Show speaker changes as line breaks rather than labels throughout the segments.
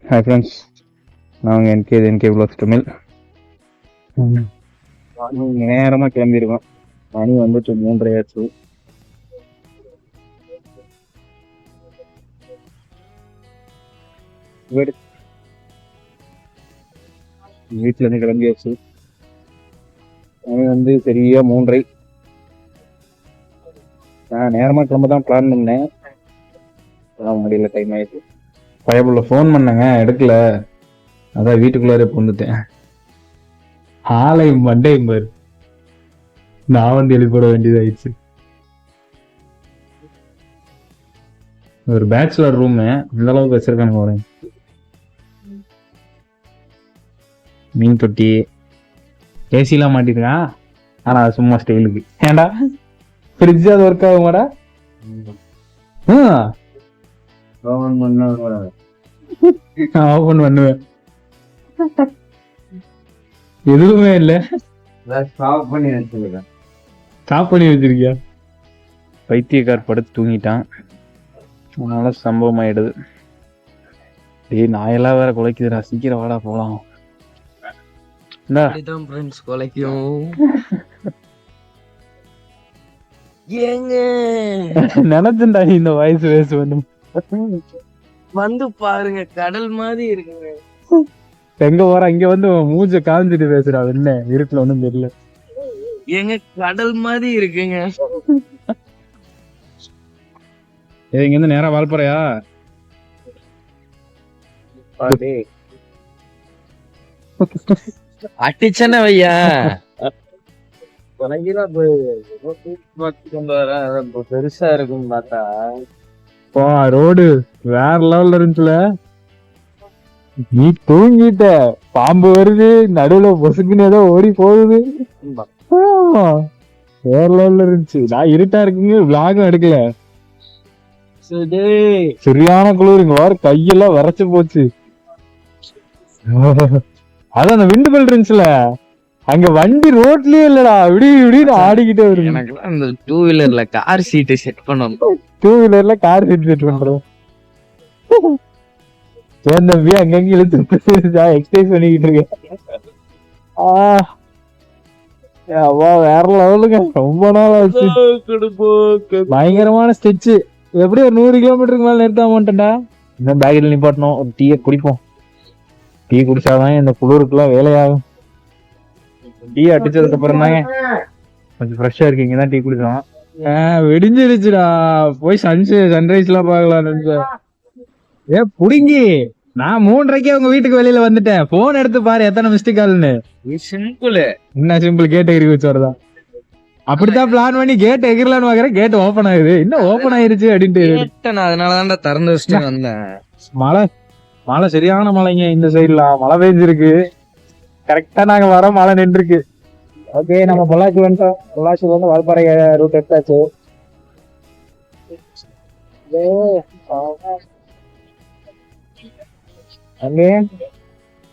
Hi friends, நாங்கள் என்கே vlogs Tamil. நேரமாக கிளம்பியிருக்கோம். மணி வந்துட்டு 3:30 ஆச்சு. வீட்டிலேருந்து கிளம்பியாச்சு. மணி சரியா 3:30. நான் நேரமாக கிளம்ப தான் பிளான் பண்ணேன், முடியல, டைம் ஆயிடுச்சு. பயபுள்ள ஃபோன் பண்ணேங்க, எடுக்கல. அதான் வீட்டுக்குள்ளாரே வந்துட்டேன். ஆலையும் மண்டையும் பாரு, நான் எழுப்பட வேண்டியதாயிடுச்சு. ஒரு பேச்சுலர் ரூமு இந்த அளவுக்கு வச்சிருக்கானுங்க. ஒரு மீன் தொட்டி, ஏசிலாம் மாட்டிருக்கான். ஆனா அது சும்மா ஸ்டைலுக்கு. ஏண்டா ஃப்ரிட்ஜ் அது ஒர்க் ஆகுமாடா? ஓபன் பண்ணுவேன், எதுவுமே இல்ல. ஸ்டாப் பண்ணி வச்சிருக்கியா? பைத்தியக்கார் படுத்து தூங்கிட்டான், அதனால சம்பவம் ஆயிடுது. டேய், நாயெல்லாம் வேற குலைக்குதுடா, சீக்கிரம் வாடா போலாம். நினைச்சேன்டா இந்த வாய்ஸ் வேஸ்ட்
வந்து பாருங்க, கடல் மாதிரி இருக்குங்க.
எங்க போற, இங்க வந்து மூஞ்ச காஞ்சிட்டு பேசுறா. என்ன இருட்டுல ஒண்ணும் தெரியல.
எங்க கடல் மாதிரி இருக்குங்க.
இங்க இருந்து நேரா வால்பறையா?
அட்டிச்சன வையா, பெருசா இருக்கும் பார்த்தா.
ரோடு வேற லெவல்ல இருந்துச்சுல. நீ தூங்கிட்ட, பாம்பு வருது நடுவுல, பொசுக்குன்னு ஏதோ ஓடி போகுது. வேற லெவல்ல இருந்துச்சு. நான் இருட்டா இருக்குங்க, விளாகும் எடுக்கல. சரியான குளிருங்க, வேற கையெல்லாம் விரைச்சு போச்சு. அதான் அந்த விண்டு பெல் இருந்துச்சுல, அங்க வண்டி ரோட்லயே இல்லடா, இப்படி ஆடிக்கிட்டே வருது.
எனக்கு அந்த 2 வீலர்ல கார் சீட் செட் பண்ணணும்.
2 வீலர்ல கார் சீட் செட் பண்றோம். ஏன் தம்பி அங்கங்க இழுத்து எக்ஸசைஸ் பண்ணிக்கிட்டு இருக்கேன். வேற லெவலுங்க, ரொம்ப நாள் ஆச்சு. பயங்கரமான ஸ்டெச். எப்படி ஒரு 100 கிலோமீட்டருக்கு மேல நிறுத்த மாட்டேன்டா. இந்த பேக்கில் நிப்பாட்டணும், ஒரு டீயை குடிப்போம். டீ குடிச்சாதான் இந்த குளிருக்குலாம் வேலையாகும். டீ அடிச்சதுக்கு அப்புறம் தாங்க கொஞ்சம் ஃப்ரெஷ்ஷா இருக்கு. இங்கதான் டீ குடிச்சோம். வெடிஞ்சிருச்சுடா, போய் சன்ரைஸ் எல்லாம் பாக்கலாம். புடிங்கி நான் 3:30 உங்க வீட்டுக்கு வெளியில வந்துட்டேன். போன் எடுத்து பாரு எத்தனை மிஸ்டேக் ஆகுன்னு.
சிம்பிள்,
என்ன சிம்பிள்? கேட் எகிரி வச்சு வரதான். அப்படித்தான் பிளான் பண்ணி கேட் எகிரலான்னு பாக்குறேன், கேட் ஓபன் ஆகுது. இன்னும் ஓபன் ஆயிருச்சு அப்படின்ட்டு
அதனாலதான் திறந்து வச்சுட்டு வந்தேன்.
மழை சரியான மழைங்க இந்த சைடுல, மழை பெஞ்சிருக்கு. கரெக்டா நாங்க வர மழை நின்றுருக்கு. ஓகே, நம்ம பொள்ளாச்சி வந்துட்டோம். பொள்ளாச்சி வந்து வால்பாறை ரூட் எடுத்தாச்சு. அங்கே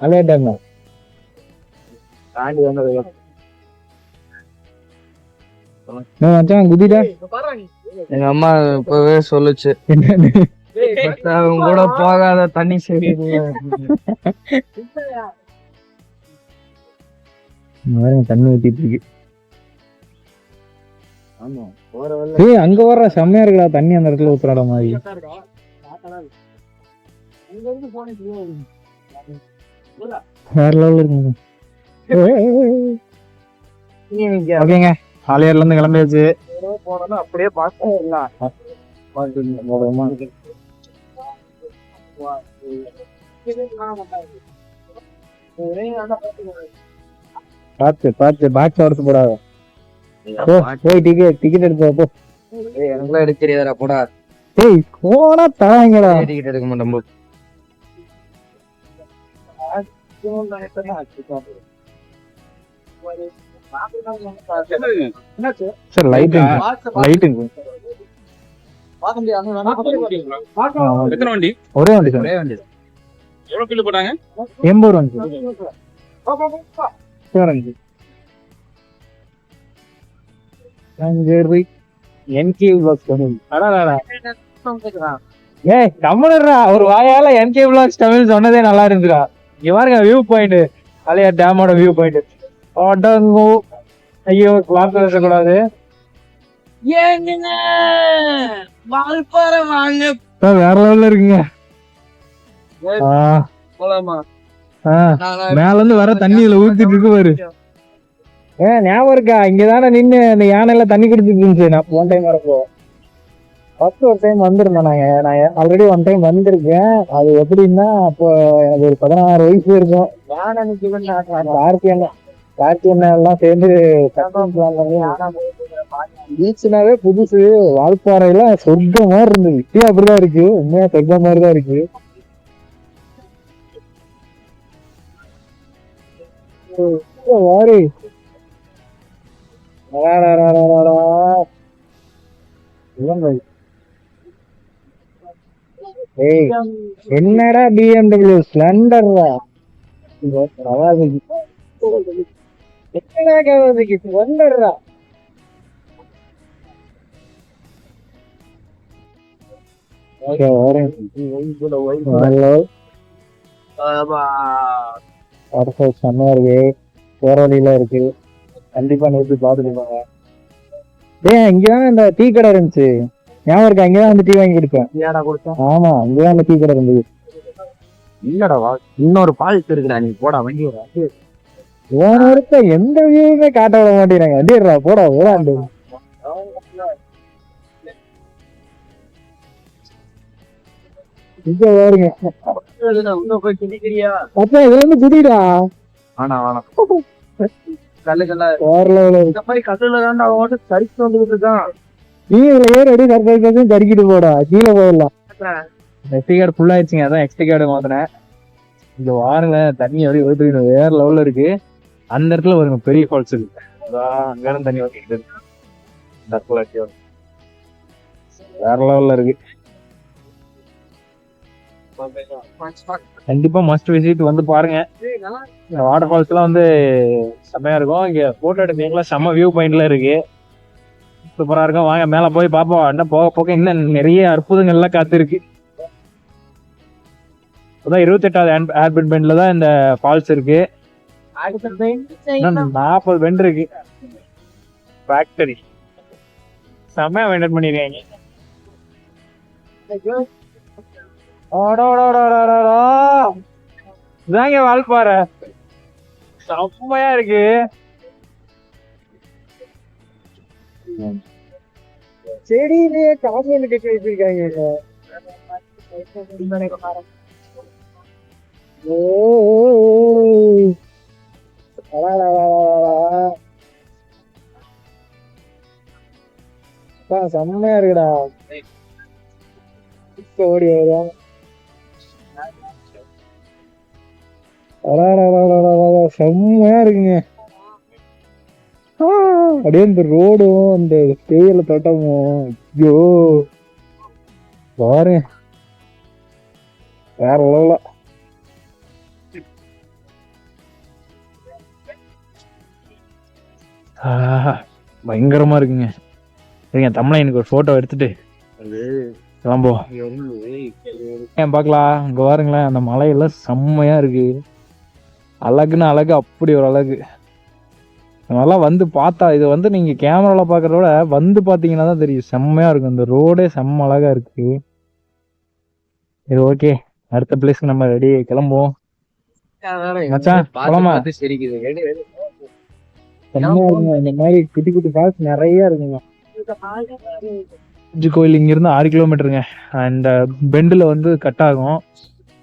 அலேட்டாங்க தாண்டி வந்தது. குதிடா,
எங்க அம்மா இப்பவே சொல்லுச்சு, அவங்க கூட போகாத, தண்ணி சரி.
தண்ணி ஊத்திட்டு இருக்கு. அங்க வர்ற செம்மையா இருக்குடா தண்ணி, அந்த இடத்துல ஊத்துறாட மாதிரி. வேற லெவல்ல இருக்குங்க. ஓகேங்க, ஆலியார்ல இருந்து கிளம்பியாச்சு.
அப்படியே
பார்த்து பாக்ஸ் வரத்து போடாத. போய் டிக்கெட் எடுத்து போ.
எனக்குலாம் எடுக்க தெரியாதா போடா.
ஏய் போனா தராங்கடா,
டிக்கெட் எடுக்க மாட்டோம்.
சார் லைட்டிங்
எத்தனை வண்டி?
ஒரே வண்டி சார்.
எவ்வளவு பில்லு போட்டாங்க?
80 ரூபாய். என்கே வ்ளாக்ஸ் தமிழ். ஏய் கம்மனர்ரா, ஒரு வாயால என்கே விலாக்ஸ் தமிழ் சொன்னதே நல்லா இருந்துடா. இங்க பாருங்க வியூ பாயிண்ட், அலையா டேமோட வியூ பாயிண்ட். அடங்கோ, ஐயோ கிளாஸ் பேசக்கூடாது.
ஏங்க வால்பாறை வாங்க
வேற லெவல்ல இருக்குங்க.
போலாமா?
மேல இருந்து வர தண்ணி இதுல ஊத்திட்டு இருக்கு பாரு. ஞாபகம் இருக்கா? இங்கதானே நின்னு அந்த யானை எல்லாம் தண்ணி குடிச்சிட்டு இருந்துச்சு. நான் போன டைம் வரப்போ ஃபர்ஸ்ட் ஒரு டைம் வந்திருந்தேன். நான் ஆல்ரெடி ஒன் டைம் வந்திருக்கேன். அது எப்படின்னா, அப்போ எனக்கு ஒரு 16 வயசு இருக்கும். கார்த்தி அண்ணா எல்லாம் சேர்ந்து பீச்சுனாவே புதுசு. வால்பாறையில சொர்க்கம் மாதிரி இருந்தது. இப்பயும் அப்படிதான் இருக்கு. உண்மையா சொர்க்கம் மாதிரி தான் இருக்கு. வாரி என்னடா BMW ஸ்ப்ளெண்டர்ரா, என்னடா கவர்திக்கு ஸ்ப்ளெண்டர்ரா. செம்மையா இருக்கு. போற வழியில இருக்கு. கண்டிப்பா நேற்று பாத்துட்டு போங்க. இங்கதான் இந்த டீ கடை இருந்துச்சு. ஞாபகம் இருக்கா? இங்கதான் வந்து டீ வாங்கி கொடுப்பேன். ஆமா, இங்கதான் அந்த டீ கடை இருந்தது.
இல்லடா, இன்னொரு பால்ஸ் இருக்குடா, நீ போடா வண்டி
இருக்க எந்த வியூவுமே காட்ட விட மாட்டேங்கிறாங்க. அடிடுறா போடா ஓடாண்டு. இங்க பாருங்க அப்பா, இதுல இருந்து குதிடா. சரிக்கிட்டு போடா, கீழே போயிடலாம். எஸ்டி கார்டு ஃபுல் ஆயிடுச்சுங்க, அதான் எக்ஸ்டி கார்டு மாத்தினேன். இங்க வாருங்க, தண்ணி அப்படியே ஊற்றிட்டு வேற லெவல்ல இருக்கு. அந்த இடத்துல ஒரு பெரிய ஃபால்ஸ் இருக்கு. அங்கதான் தண்ணி ஊற்றிக்கிட்டு வேற லெவல்ல இருக்கு. கண்டிப்பா மஸ்ட் விசிட் வந்து பாருங்க. வாட்டர் ஃபால்ஸ் எல்லாம் வந்து செம்மையா இருக்கும். இங்க போட்டோ எடுக்கலாம், செம்ம வியூ பாயிண்ட்ல இருக்கு. சூப்பரா இருக்கும். வாங்க மேல போய் பாப்போம். இன்னும் போக போக இன்னும் நிறைய அற்புதங்கள் எல்லாம் காத்து இருக்கு. 28வது ஏர்பிட் பெண்ட்ல தான் இந்த ஃபால்ஸ் இருக்கு. 40 பெண்ட் இருக்கு. ஃபேக்டரி செம்மையா மெயின்டைன் பண்ணிருக்காங்க. இதாங்க வால்பாறை, செம்மையா இருக்கு. செடியிலேயே காம்பவுண்ட் கட்டி வச்சிருக்காங்க. செம்மையா இருக்குடா. ஓடி வரும். செம்மையா இருக்குங்க. அப்படியே இந்த ரோடும் அந்த தேயில தோட்டமும், ஐயோ பாருங்க வேற லெவல. பயங்கரமா இருக்குங்க. சரிங்க, தமிழை எனக்கு ஒரு போட்டோ எடுத்துட்டு கிளம்புவோம். ஏன் பாக்கலாம், இங்க பாருங்களேன், அந்த மலையெல்லாம் செம்மையா இருக்கு. அழகுன்னு அழகு, அப்படி ஒரு அழகு. அதெல்லாம் வந்து பார்த்தா, இது வந்து நீங்க கேமரால பாக்குறத விட வந்து பாத்தீங்கன்னா தான் தெரியும், செம்மையா இருக்கும். இந்த ரோடே செம்ம அழகா இருக்கு. இது ஓகே, அடுத்த பிளேஸ்க்கு நம்ம ரெடி கிளம்புவோம். போலாமா? இந்த மாதிரி குட்டி குட்டி ஃபால்ஸ் நிறைய இருக்குங்க. கோயில் இங்க இருந்து 6 கிலோமீட்டருங்க. அந்த பெண்டுல வந்து கட் ஆகும்.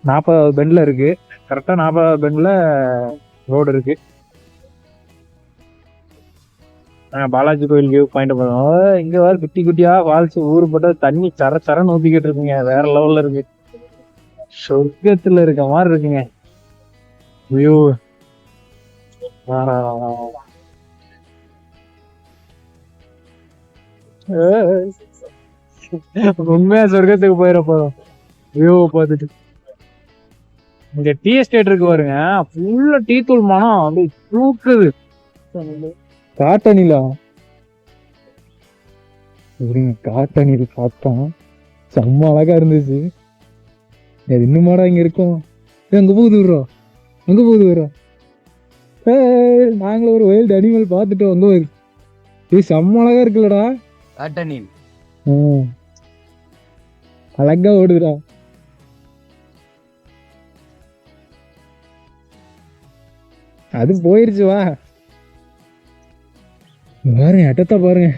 40வது பெண்ட்ல இருக்கு. கரெக்டா 40வது பெண்ட்ல ரோடு இருக்கு. பாலாஜி கோயில் வியூ பாயிண்ட் போறோம். இங்க வேற குட்டி குட்டியா ஃபால்ஸ், ஊரு போட்டா தண்ணி சர சரன்னு ஊத்திக்கிட்டு இருக்குங்க. வேற லெவல்ல இருக்கு. சொர்க்கத்துல இருக்க மாதிரி இருக்குங்க வியூ. உண்மையா சொர்க்கத்துக்கு போயிட போறோம் வியூ பார்த்துட்டு. இங்க டீ எஸ்டேட் இருக்கு பாருங்க, ஃபுல்லா டீ தூள் மனம் அப்படி தூக்குது. காட்டணிலா காட்டணில் பார்த்தோம். செம்ம அழகா இருந்துச்சு. அது இன்னுமாடா இங்க இருக்கும். அங்க போகுது வர்றோம், அங்க போகுது வர்றோம். நாங்களும் ஒரு வைல்டு அனிமல் பார்த்துட்டோம். அங்க வருது. இது செம்ம அழகா இருக்குல்லடா.
காட்டனில்
அழகா ஓடுதுடா. அது போயிருச்சு. வா பாருங்க, அட்டத்தை பாருங்க.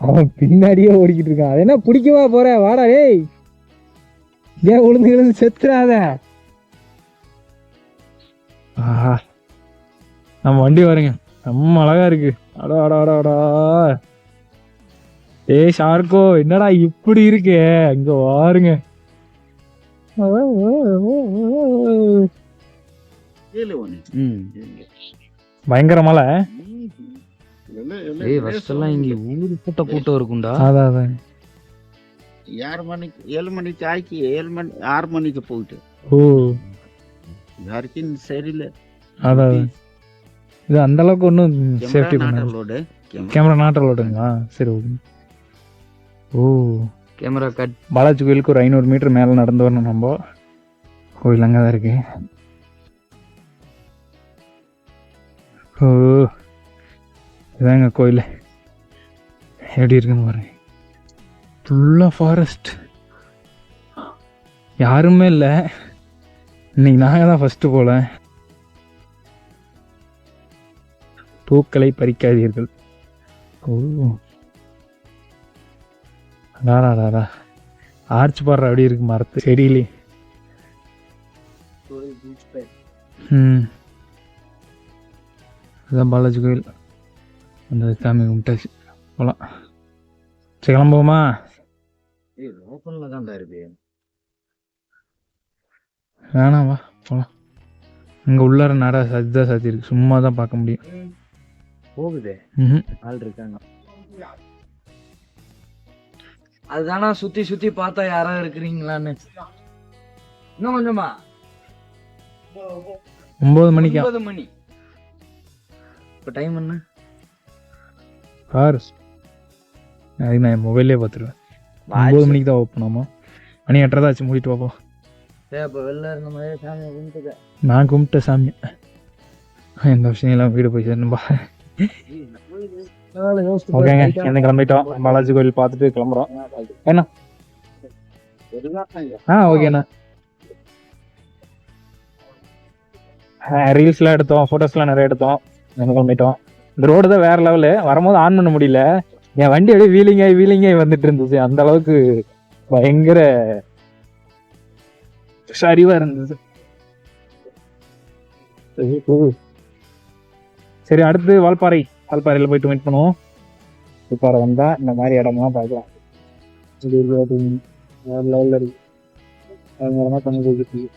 அவன் பின்னாடியே ஓடிக்கிட்டு இருக்கான். அது என்ன பிடிக்கவா போற? வாடா ஏய், ஏன் உளுந்து விழுந்து செத்துறாத. நம்ம வண்டி பாருங்க, செம்ம அழகா இருக்கு. அடா அடா அடா அடா. ஏய் ஷார்க்கோ, என்னடா இப்படி இருக்கு? அங்க பாருங்க. பயங்கர மழை.
ஏய் ஃபர்ஸ்ட் எல்லாம் இங்க ஊரு கூட்டம் இருக்கும்டா.
அதான்
7 மணிக்கு 7 மணிக்கு ஆக்கி 7 மணி 6 மணிக்கு போயிட்டு.
ஓ
யாருக்கும் சரியில்லை.
அதான் இது அந்த அளவுக்கு ஒன்றும் சேஃப்டி பண்ண.
லோடு
கேமரா நாட்டர் லோடுங்களா? சரி okay. Oh
camera cut.
Balaji கோயிலுக்கு ஒரு 500 மீட்டர் மேலே நடந்து வரணும். நம்ம கோயில் அங்கே தான் இருக்கு. ஓ இதாங்க கோயில். எப்படி இருக்குன்னு பாருங்க. ஃபுல்லாக ஃபாரஸ்ட், யாருமே இல்லை. இன்னைக்கு நாங்கள் தான் ஃபஸ்ட்டு போல. பூக்களை பறிக்காதீர்கள். ஓ அடாடா, ஆர்ச் பாடுற அப்படி இருக்கு மரத்து செடியிலே. இதுதான் பாலாஜி கோயில். அந்த சாமி கும்பிட்டாச்சு, போகலாம். சரி கிளம்புவோமா?
ஓப்பன்ல தான் இருக்கு.
வேணாம் வா போகலாம். இங்கே உள்ளார நட சஜ்ஜா சாத்தி இருக்கு, சும்மா தான் பார்க்க முடியும்.
போகுதே ஆள் இருக்காங்க. அதுதானா சுத்தி சுத்தி பார்த்தா யாரா இருக்கிறீங்களான்னு. இன்னும் கொஞ்சமா
9 மணிக்கா?
9 மணி. இப்போ டைம் என்ன?
கார் அது நான் மொபைல்லே பார்த்துருவேன். 9 மணிக்கு தான் ஓப்பன். ஆமாம், மணி 8:30 தான் ஆச்சு. மூடிட்டு பார்ப்போம்.
இப்போ வெளில இருந்த மாதிரி சாமியை கும்பிட்டுக்க.
நான் கும்பிட்ட சாமி எந்த விஷயம் எல்லாம் வீடு போய் சேரணும்பா. ஓகேங்க, என்ன கிளம்பிட்டோம். பாலாஜி கோயில் பார்த்துட்டு கிளம்புறோம். என்ன ஓகேண்ணா. ரீல்ஸ்லாம் எடுத்தோம், ஃபோட்டோஸ்லாம் நிறைய எடுத்தோம். என்ன கிளம்பிட்டோம். இந்த ரோடு தான் வேற லெவலு. வரும்போது ஆன் பண்ண முடியல. என் வண்டி அப்படியே வீலிங்காகி வந்துட்டு இருந்துச்சு. அந்த அளவுக்கு பயங்கர சரிவா இருந்தது. சரி, அடுத்து வால்பாறையில் போயிட்டு மீட் பண்ணுவோம். வால்பாறை வந்தா இந்த மாதிரி இடம்லாம் பார்க்கலாம். லெவலில் இருக்கு. அது பண்ணி போயிட்டு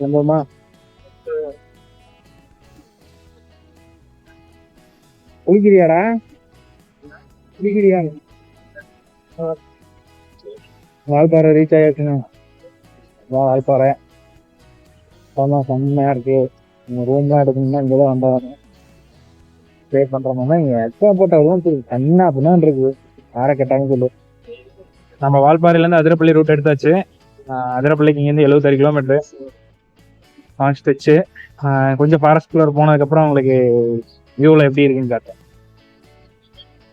ரொம்பமா குளிக்கிறியாடா? குளிக்கிறியா? வால்பாறை ரீச் ஆயாச்சுண்ணா. வால்பாறை ஆமாம், செம்மையாக இருக்கு. நீங்கள் ரூம்லாம் எடுக்கணும்னா இங்கே தான் வந்தாங்க. ஸ்டே பண்ணுறோம்னா இங்கே எக்ஸ்ட்ரா போட்ட ரூம் தண்ணா அப்படின்னா இருக்குது. யாரை கேட்டாங்க சொல்லு. நம்ம வால்பாறையிலேருந்து அதிரப்பள்ளி ரூட் எடுத்தாச்சு. அதிரப்பள்ளிக்கு இங்கேருந்து 76 கிலோமீட்டரு கான்ஸ்டச்சு. கொஞ்சம் ஃபாரஸ்ட்குள்ளே போனதுக்கப்புறம் உங்களுக்கு வியூவில் எப்படி இருக்குன்னு காட்டுறேன்.